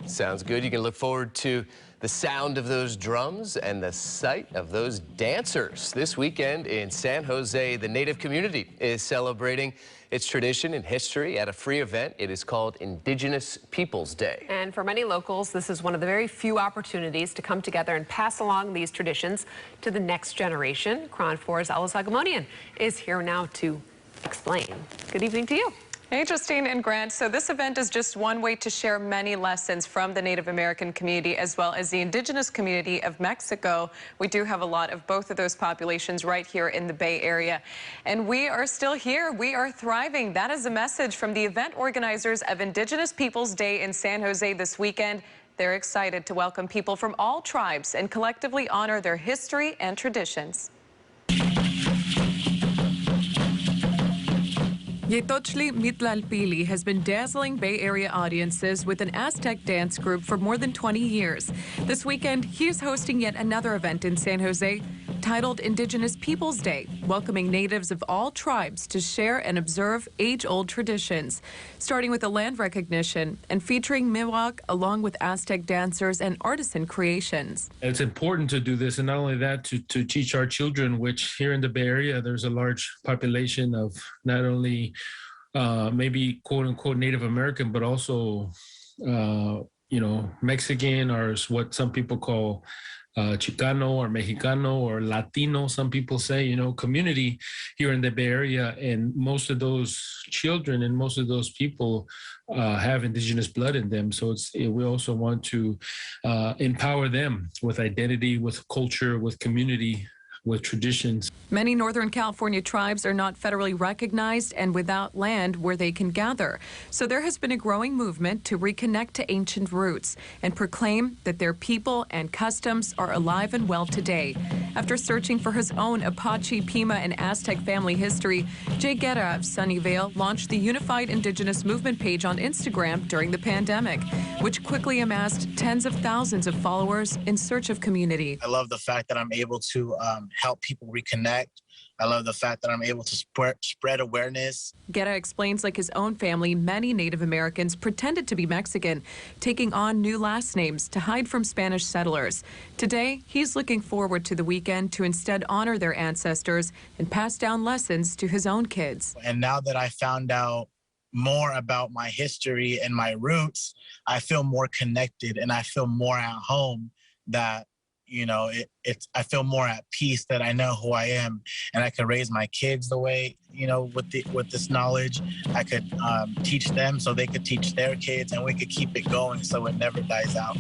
Sounds good. You can look forward to the sound of those drums and the sight of those dancers. This weekend in San Jose, the Native community is celebrating its tradition and history at a free event. It is called Indigenous Peoples Day. And for many locals, this is one of the very few opportunities to come together and pass along these traditions to the next generation. KRON 4's Ella Sagamonian is here now to explain. Good evening to you. Hey, Justine and Grant. So this event is just one way to share many lessons from the Native American community as well as the indigenous community of Mexico. We do have a lot of both of those populations right here in the Bay Area. And we are still here. We are thriving. That is a message from the event organizers of Indigenous Peoples Day in San Jose this weekend. They're excited to welcome people from all tribes and collectively honor their history and traditions. Yetochli Mitlalpili has been dazzling Bay Area audiences with an Aztec dance group for more than 20 years. This weekend, he is hosting yet another event in San Jose titled Indigenous Peoples Day, welcoming natives of all tribes to share and observe age-old traditions, starting with a land recognition and featuring Miwok along with Aztec dancers and artisan creations. It's important to do this, and not only that, to teach our children, which here in the Bay Area, there's a large population of not only maybe quote-unquote Native American, but also, Mexican, or what some people call Chicano or Mexicano or Latino, some people say, community here in the Bay Area. And most of those children and most of those people have indigenous blood in them. So we also want to empower them with identity, with culture, with community, with traditions. Many Northern California tribes are not federally recognized and without land where they can gather. So there has been a growing movement to reconnect to ancient roots and proclaim that their people and customs are alive and well today. After searching for his own Apache, Pima, and Aztec family history, Jay Guerra of Sunnyvale launched the Unified Indigenous Movement page on Instagram during the pandemic, which quickly amassed tens of thousands of followers in search of community. I love the fact that I'm able to help people reconnect. I love the fact that I'm able to spread awareness. Guerra explains, like his own family, many Native Americans pretended to be Mexican, taking on new last names to hide from Spanish settlers. Today, he's looking forward to the weekend to instead honor their ancestors and pass down lessons to his own kids. And now that I found out more about my history and my roots, I feel more connected and I feel more at home. That I feel more at peace that I know who I am, and I can raise my kids the way, with this knowledge. I could teach them so they could teach their kids, and we could keep it going so it never dies out.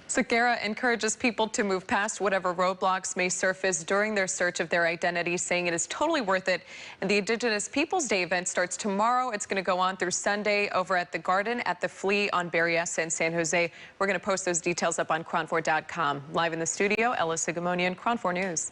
So Guerra encourages people to move past whatever roadblocks may surface during their search of their identity, saying it is totally worth it. And the Indigenous Peoples Day event starts tomorrow. It's going to go on through Sunday over at the Garden at the Flea on Berryessa in San Jose. We're going to post those details up on KRON4.com. Live in the studio, Ella Sagamonian, KRON 4 News.